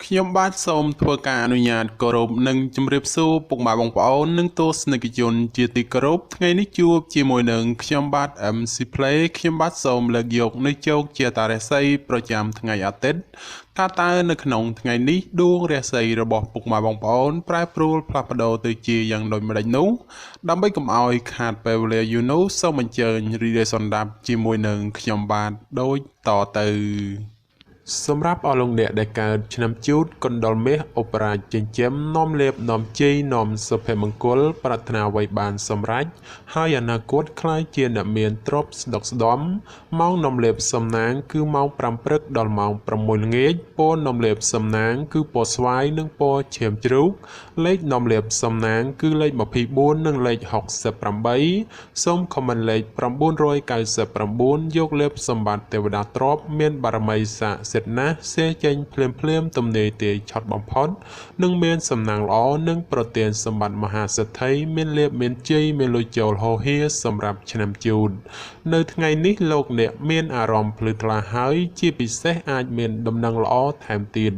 ខ្ញុំបាទសូមធ្វើការអនុញ្ញាតគោរពនិងជម្រាបសួរពុកម៉ែបងប្អូននិងទស្សនិកជនជាទីគោរពថ្ងៃនេះជួបជាមួយនឹងខ្ញុំបាទ MC Play ខ្ញុំបាទសូមលើកយកនៅជោគជាតារាសីប្រចាំថ្ងៃអាទិត្យតើនៅក្នុងថ្ងៃនេះដួងរាសីរបស់ពុកម៉ែបងប្អូនប្រែប្រួលផ្លាស់ប្ដូរទៅជាយ៉ាងដូចម្តេចនោះដើម្បីកុំឲ្យខាតពេលវេលាយូរនោះសូមអញ្ជើញរីករាយសន្តាប់ជាមួយនឹងខ្ញុំបាទដូចតទៅសម្រាប់អស់លោកអ្នកដែលកើតឆ្នាំជូតកុណ្ដុលមាសឧបរាជចិញ្ចឹមនាំលេបនាំជ័យនាំសុភមង្គលប្រាថ្នាអ្វីបានសម្រេចហើយអនាគតខ្លាយជាអ្នកមានទ្រព្យស្ដុកស្ដំម៉ោងនាំលេបសំណាងគឺម៉ោង5ព្រឹកដល់ម៉ោង6ល្ងាចពណ៌នាំលេបសំណាងគឺពណ៌ស្វាយនិងពណ៌ឈាមជ្រូកលេខនាំលេបសំណាងគឺលេខ24និងលេខ68សូមខមមិនលេខ999យកលេបសម្បត្តិទេវតាទ្រព្យមានបារមីស័ក្តិសិទ្ធិណាស់សេចេញភ្លាមទំនេរទាយឆត់បំផុតនិងមានសំណាងល្អនិងប្រទានសម្បត្តិមហាសេដ្ឋីមានលៀបមានជ័យមានលុយចូលហូរហៀសម្រាប់ឆ្នាំជូតនៅថ្ងៃនេះលោកអ្នកមានអារម្មណ៍ភ្លឺថ្លាហើយជាពិសេសអាចមានដំណឹងល្អថែមទៀត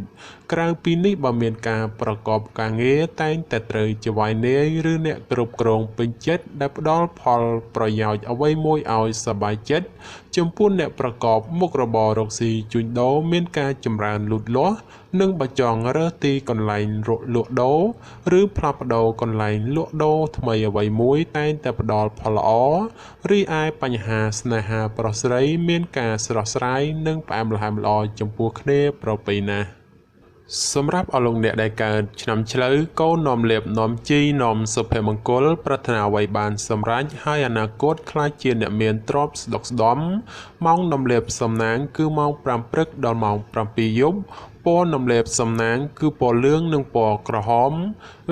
ក្រៅពីនេះបើមានការប្រកបការងារតែងតែត្រូវជាវាយនាយឬអ្នកគ្រប់គ្រងពេញចិត្តដែលផ្ដល់ផលប្រយោជន៍អ្វីមួយឲ្យសប្បាយចិត្តចំពោះអ្នកប្រកបមុខរបររកស៊ីជួញដូរមានការចម្រើនលូតលាស់និងបច្ចងរើសទីកន្លែងលក់ដូរឬផ្លាស់ប្ដូរកន្លែងលក់ដូរថ្មីអ្វីមួយតែងតែផ្ដល់ផលល្អរីឯបញ្ហាស្នេហាប្រុសស្រីមានការស្រស់ស្រាយនិងផ្អែមល្ហែមល្អចំពោះគ្នាប្រពៃណាស់សម្រាប់អស់លោកអ្នកដែលកើតឆ្នាំឆ្លូវកូននាំលេបនាំជ័យនាំសុភមង្គលប្រាថ្នាអ្វីបានសម្រេចហើយអនាគតខ្លាចជាអ្នកមានទ្រព្យស្ដុកស្ដំម៉ោងនាំលេបសំណាងគឺម៉ោង5ព្រឹកដល់ម៉ោង7យប់ពណ៌នាំលេបសំណាងគឺពណ៌លឿងនិងពណ៌ក្រហម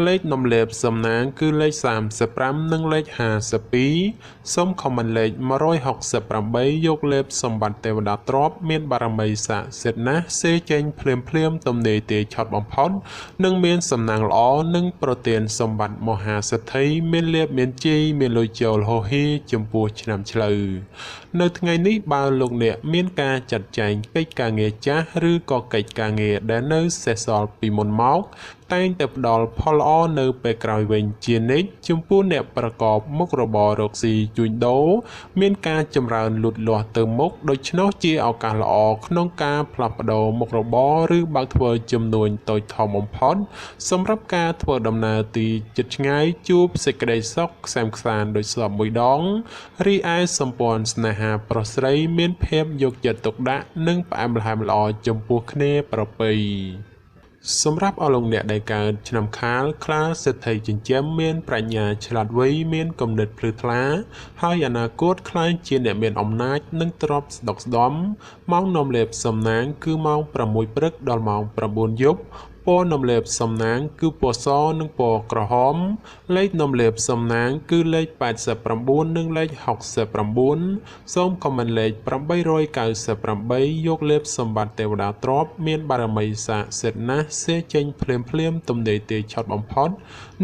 លេខនាំលេបសំណាងគឺលេខ35និងលេខ52សូមខមមិនលេខ168យកលេបសម្បត្តិទេវតាទ្រព្យមានបារមីស័ក្តិសិទ្ធិណាស់សេចេញភ្លាមទំនេរទាយឆត់បំផុតនិងមានសំណាងល្អនិងប្រទានសម្បត្តិមហាសេដ្ឋីមានលៀបមានជ័យមានលុយចូលហូរហៀចំពោះឆ្នាំឆ្លូវនៅថ្ងៃនេះបើលោកអ្នកមានការចាត់ចែងកិច្ចការងារចាស់ឬក៏កិច្ចការងារដែលនៅសេសសល់ពីមុនមកតែងតែផ្ដល់ផលល្អនៅពេលក្រោយវិញជានិច្ចចំពោះអ្នកប្រកបមុខរបររកស៊ីជួញដូរមានការចម្រើនលូតលាស់ទៅមុខដូច្នោះជាឱកាសល្អក្នុងការផ្លាស់ប្ដូរមុខរបរឬបើកធ្វើចំនួនតូចធំបំផុតសម្រាប់ការធ្វើដំណើរទីជិតឆ្ងាយជួបសេចក្តីសុខខ្សែមខ្សាន្តដូចស្លាប់មួយដងរីឯសម្ព័ន្ធស្នេហាប្រុសស្រីមានភាពយកចិត្តទុកដាក់និងផ្អែមល្ហែមល្អចំពោះគ្នាប្រពៃសម្រាប់អស់លោកអ្នកដែលកើតឆ្នាំខាលខ្លាសេដ្ឋីចិញ្ចឹមមានប្រាជ្ញាឆ្លាតវៃមានគំនិតភ្លឺថ្លាហើយអនាគតខ្លាយជាអ្នកមានអំណាចនិងទ្រព្យស្ដុកស្ដំម៉ោងនាំលេបសំណាងគឺម៉ោង6ព្រឹកដល់ម៉ោង9យប់ពណ៌នាំលេបសំណាងគឺពណ៌សនិងពណ៌ក្រហមលេខនាំលេបសំណាងគឺលេខ89និងលេខ69សូមខមមិនលេខ898យកលេបសម្បត្តិទេវតាទ្រព្យមានបារមីស័ក្តិសិទ្ធិណាស់សេចេញភ្លាមទំនេរទាយឆត់បំផុត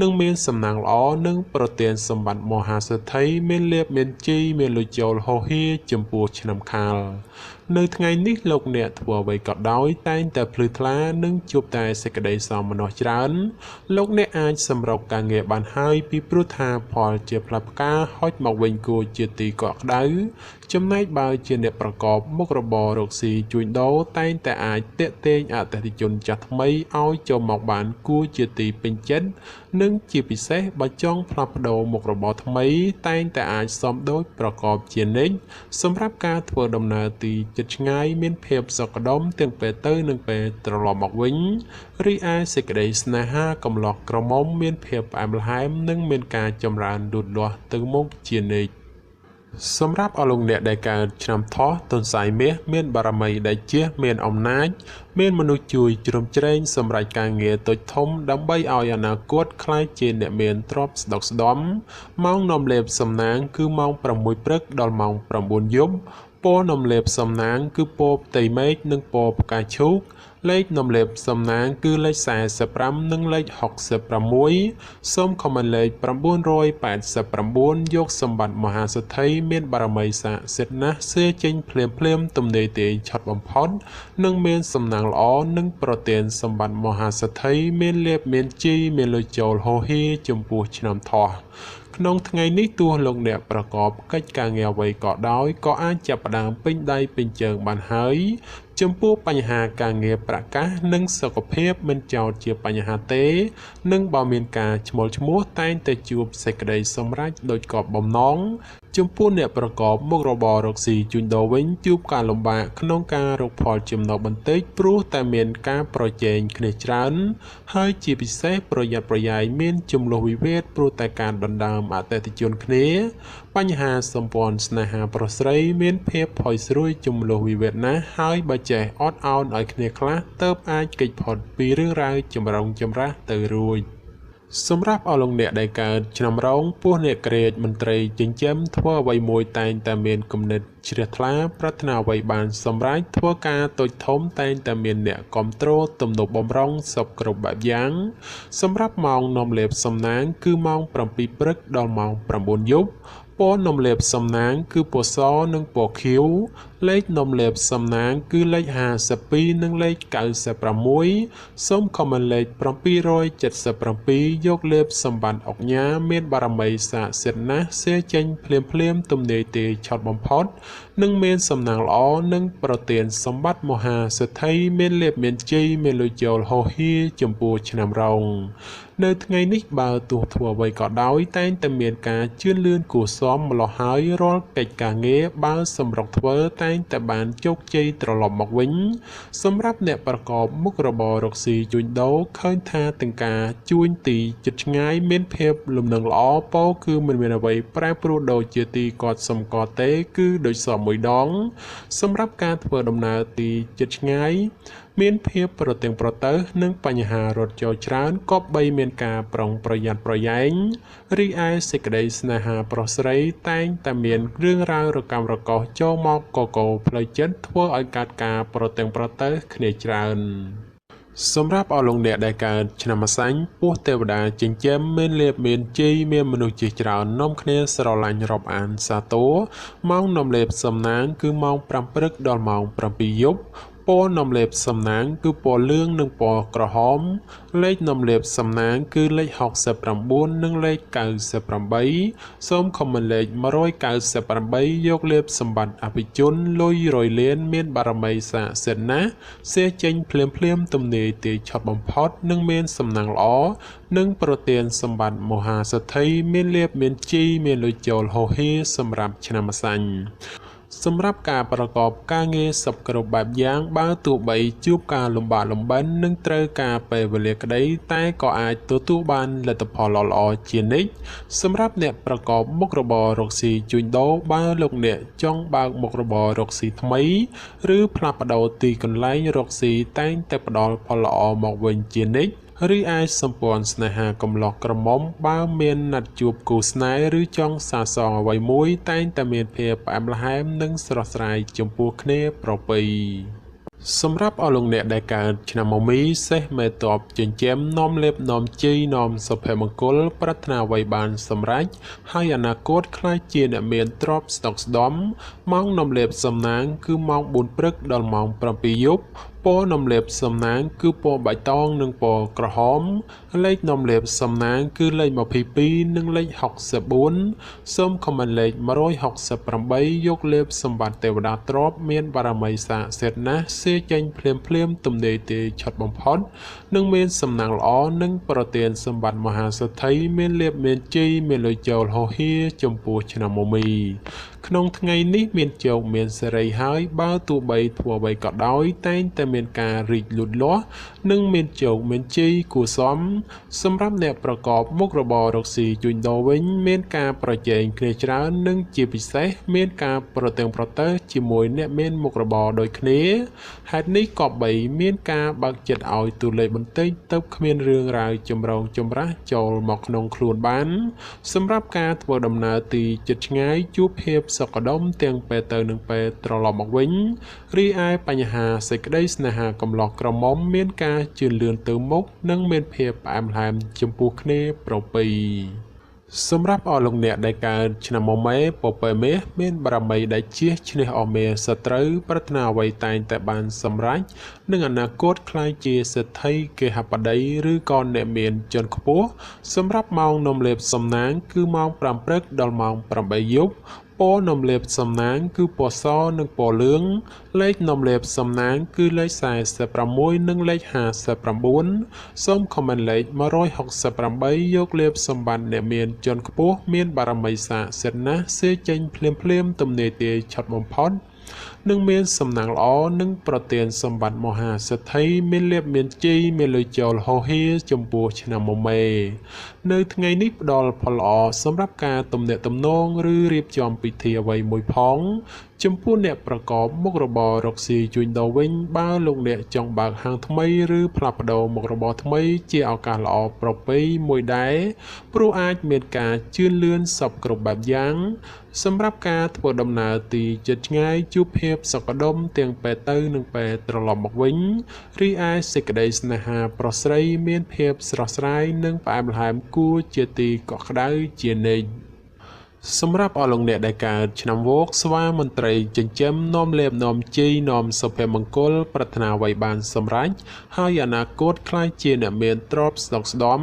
និងមានសំណាងល្អនិងប្រទានសម្បត្តិមហាសេដ្ឋីមានលៀបមានជ័យមានលុយចូលហូរហៀចំពោះឆ្នាំខាលនៅថ្ងៃនេះលោកអ្នកធ្វើអ្វីក៏ដោយតែងតែភ្លឺថ្លានិងជួបតែសេចក្តីសោមនស្សច្រើនលោកអ្នកអាចសម្រុកការងារបានហើយពីព្រោះថាផលជាផ្លែផ្កាហុចមកវិញគួរជាទីកក់ក្ដៅចំណែកបើជាអ្នកប្រកបមុខរបររកស៊ីជួញដូរតែងតែអាចទាក់ទាញអតិថិជនចាស់ថ្មីឲ្យចូលមកបានគួរជាទីពេញចិត្តនិងជាពិសេសបើចង់ផ្លាស់ប្ដូរមុខរបរថ្មីតែងតែអាចសមដូចប្រកបជានិច្ចសម្រាប់ការធ្វើដំណើរទីជិតឆ្ងាយមានភាពសុខដុមទាំងពេលទៅនិងពេលត្រឡប់មកវិញរីឯសេចក្តីស្នេហាកំឡោះក្រមុំមានភាពផ្អែមល្ហែមនិងមានការចម្រើនលូតលាស់ទៅមុខជានិច្ចសម្រាប់អស់លោកអ្នកដែលកើតឆ្នាំថោះទុនសាយមាសមានបារមីដែលជាមានអំណាចមានមនុស្សជួយជ្រោមជ្រែងសម្រាប់ការងារតូចធំដើម្បីឲ្យអនាគតក្លាយជាអ្នកមានទ្រព្យស្ដុកស្ដំម៉ោងនាំលេបសំណាងគឺម៉ោង6ព្រឹកដល់ម៉ោង9យប់ព ពណ៌នំលេបសំណាងគឺពណ៌ផ្ទៃមេឃនិងពណ៌ផ្កាឈូកលេខនំលេបសំណាងគឺលេខ45និងលេខ66សូមខមមិនលេខ989យកសម្បត្តិមហាសេដ្ឋីមានបារមីស័ក្តិសិទ្ធិណាស់សេចេញភ្លាមទំនេរទេឆត់បំផុតនិងមានសំណាងល្អនិងប្រទានសម្បត្តិមហាសេដ្ឋីមានលៀបមានជីមានលុយចូលហូហៀចំពោះឆ្នាំថោះក្នុងថ្ងៃនេះទោះលោកអ្នកប្រកបកិច្ចការងារអ្វីក៏ដោយក៏អាចចាប់ផ្ដើមពេញដៃពេញជើងបានហើយចំពោះបញ្ហាការងារប្រកាសនិងសុខភាពមិនចោទជាបញ្ហាទេនិងបើមានការឈ្មោលឈ្មោះតែងតែជួបសេចក្តីសម្រេចដោយកប់បំណងចំពោះអ្នកប្រកបមុខរបររកស៊ីជួញដូរវិញជួបការលំបាកក្នុងការរកផលចំណូលបន្តិចព្រោះតែមានការប្រជែងគ្នាច្រើនហើយជាពិសេសប្រយ័ត្នប្រយែងមានជម្លោះវិវាទព្រោះតែការដណ្ដើមអតិថិជនគ្នាបញ្ហាសម្ព័ន្ធស្នេហាប្រុសស្រីមានភាពផុយស្រួយជម្លោះវិវាទណាស់ហើយបើចេះអត់ឱនឲ្យគ្នាខ្លះទើបអាចគេចផុតពីរឿងរ៉ាវចម្រុងចម្រាស់ទៅរួចសម្រាប់អស់លោកអ្នកដែលកើតឆ្នាំរោងពោះអ្នកក្រៀតមន្ត្រីចិញ្ចឹមធ្វើអ្វីមួយតែងតែមានគំនិតជ្រះថ្លាប្រាថ្នាអ្វីបានសម្រេចធ្វើការតូចធំតែងតែមានអ្នកគ្រប់គ្រងទំនុកបំរុងសពគ្រប់បែបយ៉ាងសម្រាប់ម៉ោងនាំលេបសំណាងគឺម៉ោង7ព្រឹកដល់ម៉ោង9យប់ពណ៌នំលេបសំណាងគឺពណ៌សនិងពណ៌ខៀវលេខនំលេបសំណាងគឺលេខ52និងលេខ96សូមខមមិនលេខ777យកលេបសម្បត្តិអុកញ៉ាមានបារមីស័ក្តិសិទ្ធិណាស់សេចេញភ្លាមទំនេរទេឆត់បំផុតនិងមានសំណាងល្អនិងប្រទានសម្បត្តិមហាសេដ្ឋីមានលេបមានជ័យមានលុយចូលហូហៀចំពោះឆ្នាំរោងនៅថ្ងៃនេះបើទោះធ្វើអ្វីក៏ដោយតែងតែមានការជឿនលឿនគួរសមម្លោះហើយរាល់កិច្ចការងារបើសម្រុកធ្វើតែងតែបានជោគជ័យត្រឡប់មកវិញសម្រាប់អ្នកប្រកបមុខរបររកស៊ីជួញដូរឃើញថាទាំងការជួញទីជិតឆ្ងាយមានភាពលំនឹងល្អពោគឺមិនមានអ្វីប្រែប្រួលដូចជាទីគាត់សំកទេគឺដូចសមមួយដងសម្រាប់ការធ្វើដំណើរទីជិតឆ្ងាយមានភាពប្រទាំងប្រទៅនិងបញ្ហារត់ចូលច្រើនក៏បីមានការប្រុងប្រយ័ត្នប្រយែងរីឯសេចក្តីស្នេហាប្រុសស្រីតែងតែមានរឿងរ៉ាវរកាំរកោសចូលមកកកផ្លូវចិត្តធ្វើឲ្យកើតការប្រទាំងប្រទៅគ្នាច្រើនសម្រាប់អស់លោកអ្នកដែលកើតឆ្នាំម្សាញ់ពោះទេវតាចិញ្ចឹមមានលៀបមានជ័យមានមនុស្សជាច្រើននាំគ្នាស្រឡាញ់រាប់អានសាទរម៉ោងនាំលេបសំណាងគឺម៉ោង5ព្រឹកដល់ម៉ោង7យប់ពណ៌នំលេបសំណាងគឺពណ៌លឿងនិងពណ៌ក្រហមលេខនំលេបសំណាងគឺលេខ69និងលេខ98សូមខមមិនលេខ198យកលេបសម្បត្តិអភិជនលុយរយលានមានបារមីស័ក្តិសិទ្ធិណាស់សេចេញភ្លាមទំនេរទេឆត់បំផុតនិងមានសំណាងល្អនិងប្រទានសម្បត្តិមហាសេដ្ឋីមានលៀបមានជីមានលុយចូលហូហៀសម្រាប់ឆ្នាំម្សាញ់សម្រាប់ការប្រកបការងារសពគ្រប់បែបយ៉ាងបើទោះបីជួបការលំបាកលំបិននិងត្រូវការពេលវេលាក្តីតែក៏អាចទទួលបានលទ្ធផលល្អជានិច្ចសម្រាប់អ្នកប្រកបមុខរបររកស៊ីជួញដូរបើលោកអ្នកចង់បើកមុខរបររកស៊ីថ្មីឬផ្លាស់ប្ដូរទីកន្លែងរកស៊ីតែងតែផ្ដល់ផលល្អមកវិញជានិច្ចឬអាចសម្ព័ន្ធស្នេហាកំឡោះក្រមុំបើមានណាត់ជួបគូស្នេហ៍ឬចង់សាសងអ្វីមួយតែងតែមានភាពផ្អែមល្ហែមនិងស្រស់ស្រាយចំពោះគ្នាប្រពៃសម្រាប់អស់លោកអ្នកដែលកើតឆ្នាំមមីសេះមេតបចិញ្ចឹមនាំលេបនាំជ័យនាំសុភមង្គលប្រាថ្នាអ្វីបានសម្រេចហើយអនាគតខ្លាចជាអ្នកមានទ្រព្យស្តុកស្តម្ភម៉ោងនាំលេបសំណាងគឺម៉ោង4ព្រឹកដល់ម៉ោង7យប់ពណ៌នំលេបសំណាងគឺពណ៌បៃតងនិងពណ៌ក្រហមលេខនំលេបសំណាងគឺលេខ22និងលេខ64សូមខមមិនលេខ168យកលេបសម្បត្តិទេវតាទ្រព្យមានបារមីស័ក្តិសិទ្ធិណាស់សេចេញភ្លាមទំនេរទេឆត់បំផុតនិងមានសំណាងល្អនិងប្រទានសម្បត្តិមហាសេដ្ឋីមានលេបមានជ័យមានលុយចូលហូហៀចំពោះឆ្នាំមមីក្នុងថ្ងៃនេះមានជោគមានសេរីហើយបើទោះបីធ្វើអ្វីក៏ដោយតែងតែ មានការរីកលូតលាស់និងមានជោគមានជ័យគួរសមសម្រាប់អ្នកប្រកបមុខរបររកស៊ីជួញដូរវិញមានការប្រជែងគ្នាច្រើននិងជាពិសេសមានការប្រទែងប្រទែងជាមួយអ្នកមានមុខរបរដូចគ្នាហេតុនេះក៏បីមានការបើកចិត្តឲ្យទូលេខបន្តិចទៅគ្មានរឿងរ៉ាវចម្រូងចម្រាសចូលមកក្នុងខ្លួនបានសម្រាប់ការធ្វើដំណើរទីជិតឆ្ងាយជួបភាពសុខដុមទាំងពេលទៅនិងពេលត្រឡប់មកវិញរីឯបញ្ហាសេចក្តីស្នេហាកំឡោះក្រមុំមានការជឿនលឿនទៅមុខនិងមានភាពផ្អែមល្ហែមចំពោះគ្នាប្រពៃសម្រាប់អស់លោកអ្នកដែលកើតឆ្នាំមមែពពែមេមានបារមីដែលជះឈ្នះអស់មេសត្រូវប្រាថ្នាអ្វីតែងតែបានសម្រេចនឹងអនាគតក្លាយជាសេដ្ឋីគេហបតីឬក៏អ្នកមានជាន់ខ្ពស់សម្រាប់ម៉ោងនំលេបសំណាងគឺម៉ោង5ព្រឹកដល់ម៉ោង8យប់ពណ៌នំលេបសំណាងគឺពណ៌សនិងពណ៌លឿងលេខនំលេបសំណាងគឺលេខ46និងលេខ59សូមខមមិនលេខ168យកលេបសម្បត្តិអ្នកមានជាន់ខ្ពស់មានបារមីស័ក្តិសិទ្ធិណាស់សេចេញភ្លាមទំនេរទាយឆត់បំផុតនឹងមានសំណាងល្អនិងប្រទានសម្បត្តិមហាសេដ្ឋីមានលៀបមានជ័យមានលុយចូលហោហៀចំពោះឆ្នាំមមែនៅថ្ងៃនេះផ្ដល់ផលល្អសម្រាប់ការទំនាក់ទំនងឬរៀបចំពិធីអ្វីមួយផងចំពោះអ្នកប្រកបមុខរបររកស៊ីជួញដូរវិញបើលោកអ្នកចង់បើកហាងថ្មីឬផ្លាស់ប្ដូរមុខរបរថ្មីជាឱកាសល្អប្រពៃមួយដែរព្រោះអាចមានការជឿនលឿនសពគ្រប់បែបយ៉ាងសម្រាប់ការធ្វើដំណើរទីជិតឆ្ងាយជួបភាពសុខដុមទាំងពេលទៅនិងពេលត្រឡប់មកវិញរីឯសេចក្តីស្នេហាប្រុសស្រីមានភាពស្រស់ស្រាយនិងផ្អែមល្ហែមគួរជាទីកក់ក្ដៅជានិច្ចសម្រាប់អស់លោកអ្នកដែលកើតឆ្នាំវោកស្វាមន្ត្រីចិញ្ចឹមនាំលេបនាំជ័យនាំសុភមង្គលប្រាថ្នាអ្វីបានសម្រេចហើយអនាគតក្លាយជាអ្នកមានទ្រព្យស្ដុកស្ដំ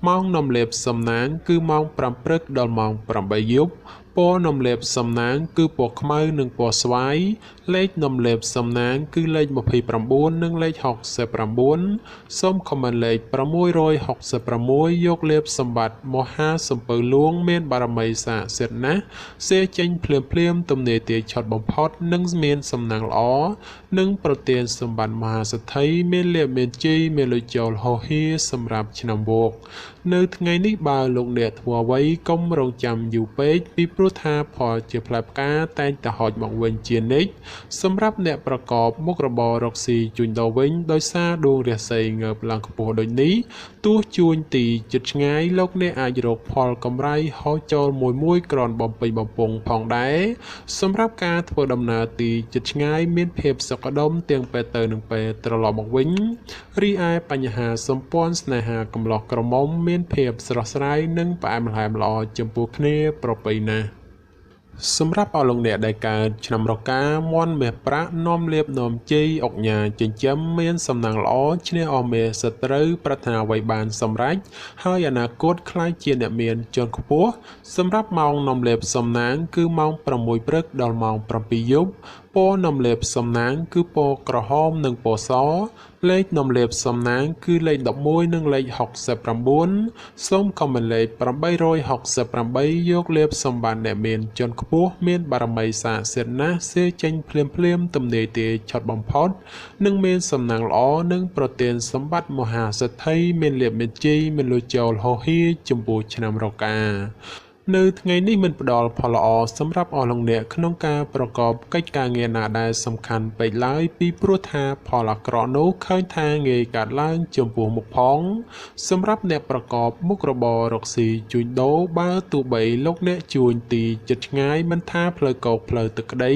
ម៉ោងនាំលេបសំណាងគឺម៉ោង5ព្រឹកដល់ម៉ោង8យប់ពណ៌នំលេបសំណាងគឺពណ៌ខ្មៅនិងពណ៌ស្វាយលេខនំលេបសំណាងគឺលេខ29និងលេខ69សូមខមមិនលេខ666យកលេបសម្បត្តិមហាសំពៅលួងមានបារមីស័ក្តិសិទ្ធិណាស់សេចេញភ្លាមទំនេរទាយឆត់បំផុតនិងមានសំណាងល្អនិងប្រទានសម្បត្តិមហាសេដ្ឋីមានលៀបមានជ័យមានលុយចូលហោហៀសម្រាប់ឆ្នាំវោកនៅថ្ងៃនេះបើលោកអ្នកធ្វើអ្វីកុំរងចាំយូរពេកពីព្រោះថាផលជាផ្លែផ្កាតែងតែហោចមកវិញជានិច្ចសម្រាប់អ្នកប្រកបមុខរបររកស៊ីជួញដូរវិញដោយសារដួងរាសីងើបឡើងខ្ពស់ដូចនេះទោះជួញទីជិតឆ្ងាយលោកអ្នកអាចរកផលកម្រៃហោចចូលមួយក្រនបំពេញបំពង់ផងដែរសម្រាប់ការធ្វើដំណើរទីជិតឆ្ងាយមានភាពសុខដុមទាំងពេលទៅនិងពេលត្រឡប់មកវិញរីឯបញ្ហាសម្ព័ន្ធស្នេហាកំឡោះក្រមុំមានភាពស្រស់ស្រាយនិងផ្អែមល្ហែមល្អចំពោះគ្នាប្រពៃណាស់សម្រាប់អស់លោកអ្នកដែលកើតឆ្នាំរកាមន់មាសប្រាក់នាំលៀបនាំជ័យអុកញ៉ាចិញ្ចឹមមានសំណាងល្អឈ្នះអស់មេសត្រូវប្រាថ្នាអ្វីបានសម្រេចហើយអនាគតក្លាយជាអ្នកមានជាន់ខ្ពស់សម្រាប់ម៉ោងនាំលៀបសំណាងគឺម៉ោង6ព្រឹកដល់ម៉ោង7យប់ពណ៌នំលេបសំណាងគឺពណ៌ក្រហមនិងពណ៌សលេខនំលេបសំណាងគឺលេខ11និងលេខ69សូមខមមិនលេខ868យកលេបសម្បត្តិអ្នកមានជាន់ខ្ពស់មានបារមីស័ក្តិសិទ្ធិណាស់សេចេញភ្លាមទំនេរទាយឆត់បំផុតនិងមានសំណាងល្អនិងប្រទានសម្បត្តិមហាសេដ្ឋីមានលៀបមានជ័យមានលុយចូលហោហៀចំពោះឆ្នាំរកានៅថ្ងៃនេះមិនផ្ដល់ផលល្អសម្រាប់អស់លោកអ្នកក្នុងការប្រកបកិច្ចការងារណាដែលសំខាន់ពេកឡើយពីព្រោះថាផលអាក្រក់នោះឃើញថាងាយកើតឡើងចំពោះមុខផងសម្រាប់អ្នកប្រកបមុខរបររកស៊ីជួញដូរបើទោះបីលោកអ្នកជួញទីជិតឆ្ងាយមិនថាផ្លូវកោកផ្លូវទឹកក្តី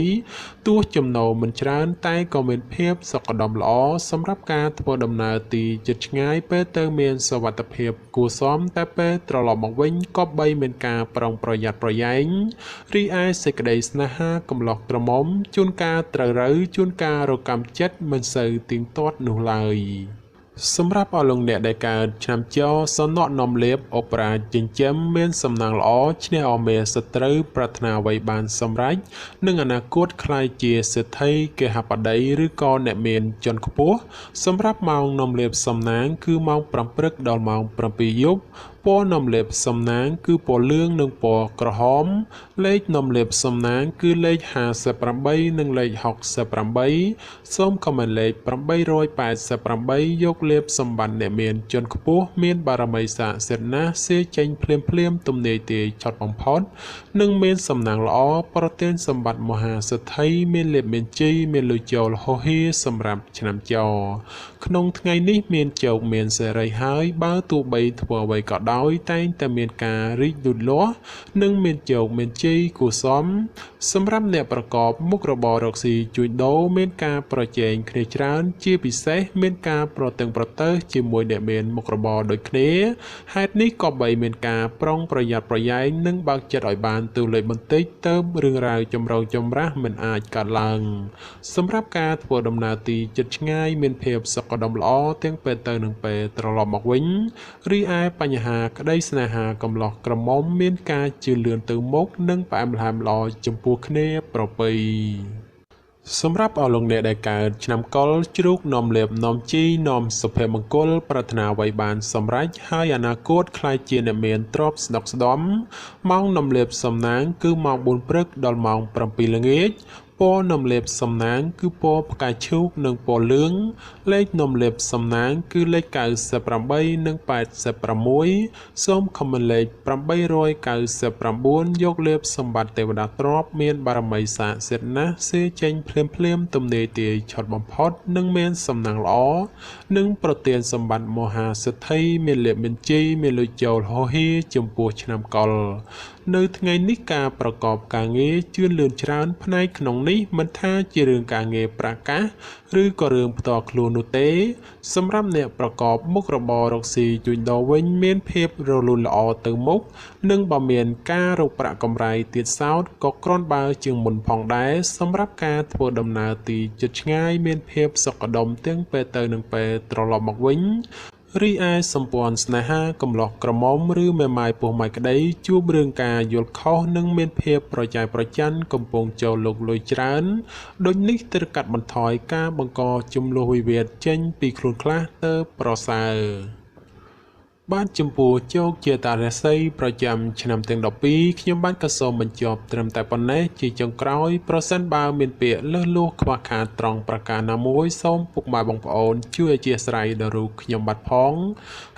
ទោះចំណូលមិនច្រើនតែក៏មានភាពសុខដុមល្អសម្រាប់ការធ្វើដំណើរទីជិតឆ្ងាយពេលទៅមានសុវត្ថិភាពគួរសមតែពេលត្រឡប់មកវិញក៏បីមានការប្រុងប្រយ័ត្នប្រយែងរីឯសេចក្តីស្នេហាកំឡោះក្រមុំជួនកាលត្រូវរើជួនកាលរកម្មចិត្តមិនសូវទៀងទាត់នោះឡើយសម្រាប់អស់លោកអ្នកដែលកើតឆ្នាំចសនៈនាំលេបអូប៉េរ៉ាចិញ្ចឹមមានសំណាងល្អឈ្នះអស់មេសត្រូវប្រាថ្នាអ្វីបានសម្រេចនឹងអនាគតក្លាយជាសេដ្ឋីគេហបតីឬក៏អ្នកមានជាន់ខ្ពស់សម្រាប់ម៉ោងនាំលេបសំណាងគឺម៉ោង5ព្រឹកដល់ម៉ោង7យប់ព ពណ៌នំលេបសំណាងគឺពណ៌លឿងនិងពណ៌ក្រហមលេខនំលេបសំណាងគឺលេខ58និងលេខ68សូមខមមិនលេខ888យកលេបសម្បត្តិអ្នកមានជាន់ខ្ពស់មានបារមីស័ក្តិសិទ្ធិណាស់សេចេញភ្លាមទំនាយទាយឆត់បំផុតនិងមានសំណាងល្អប្រទានសម្បត្តិមហាសិទ្ធិមានលេបមានជ័យមានលុយចូលហោហៀសម្រាប់ឆ្នាំចោក្នុងថ្ងៃនេះមានជោគមានសេរីហើយបើទោះបីធ្វើអ្វីក៏ដោយតែងតែមានការរីកលូតលាស់និងមានជោគមានជ័យគួរសមសម្រាប់អ្នកប្រកបមុខរបររកស៊ីជួញដូរមានការប្រជែងគ្នាច្រើនជាពិសេសមានការប្រតឹងប្រទើសជាមួយអ្នកមានមុខរបរដូចគ្នាហេតុនេះក៏បីមានការប្រុងប្រយ័ត្នប្រយែងនិងបើកចិត្តឲ្យបានទូលេខបន្តិចទៅរឿងរ៉ាវចម្រូងចម្រាសមិនអាចកើតឡើងសម្រាប់ការធ្វើដំណើរទីជិតឆ្ងាយមានភាពសុខដុមល្អទាំងពេលទៅនិងពេលត្រឡប់មកវិញរីឯបញ្ហាក្តីស្នេហាកំឡោះក្រមុំមានការជឿនលឿនទៅមុខនិងផ្អែមល្ហែមល្អចំពោះគ្នាប្រពៃសម្រាប់អស់លោកអ្នកដែលកើតឆ្នាំកុរជ្រូកនាំលេបនាំជីនាំសុភមង្គលប្រាថ្នាអ្វីបានសម្រេចហើយអនាគតខ្លាយជាអ្នកមានទ្រព្យស្ដុកស្ដំម៉ោងនាំលេបសំណាងគឺម៉ោង4ព្រឹកដល់ម៉ោង7ល្ងាចពណ៌នំលេបសំណាងគឺពណ៌ផ្កាឈូកនិងពណ៌លឿងលេខនំលេបសំណាងគឺលេខ98និង86សូមខមមិនលេខ899យកលេបសម្បត្តិទេវតាទ្រព្យមានបារមីស័ក្តិសិទ្ធិណាស់សេចេញភ្លាមទំនាយទាយឆត់បំផុតនិងមានសំណាងល្អនិងប្រទានសម្បត្តិមហាសិទ្ធិមានលេបមានជ័យមានលុយចូលហោហៀចំពោះឆ្នាំកុរនៅថ្ងៃនេះការប្រកបការងារជឿនលឿនច្រើនផ្នែកក្នុងនេះមិនថាជារឿងការងារប្រកាសឬក៏រឿងផ្ទាល់ខ្លួននោះទេសម្រាប់អ្នកប្រកបមុខរបររកស៊ីជួញដូរវិញមានភាពរលូនល្អទៅមុខនិងបើមានការរកប្រាក់កម្រៃទៀតសោតក៏គ្រាន់បើជាងមុនផងដែរសម្រាប់ការធ្វើដំណើរទីជិតឆ្ងាយមានភាពសុខដុមទាំងពេលទៅនិងពេលត្រឡប់មកវិញរីឯសម្ព័ន្ធស្នេហាកំឡោះក្រមុំឬមេម៉ាយពោះម៉ាយក្តីជួបរឿងការយល់ខុសនិងមានភាពប្រច័យប្រច័ណ្ឌកំពុងចូលលោកលុយច្រើនដូចនេះត្រូវកាត់បន្ថយការបង្កជំលោះវិវាទចេញពីខ្លួនខ្លះទៅប្រសើរបាទចំពោះជោគជាតារាសីប្រចាំឆ្នាំទាំង12ខ្ញុំបានក៏សូមបញ្ចប់ត្រឹមតែប៉ុណ្ណេះជាចុងក្រោយប្រសិនបើមានពាក្យលើសលួសខ្វះខាតត្រង់ប្រការណាមួយសូមពុកម៉ែបងប្អូនជួយអធ្យាស្រ័យដល់រូបខ្ញុំបាទផង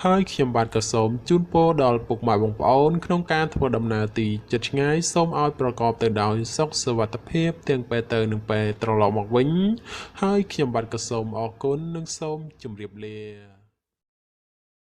ហើយខ្ញុំបាទក៏សូមជូនពរដល់ពុកម៉ែបងប្អូនក្នុងការធ្វើដំណើរទីជិតឆ្ងាយសូមឲ្យប្រកបទៅដោយសុខសុវត្ថិភាពទាំងពេលទៅនិងពេលត្រឡប់មកវិញហើយខ្ញុំបាទក៏សូមអរគុណនិងសូមជម្រាបលា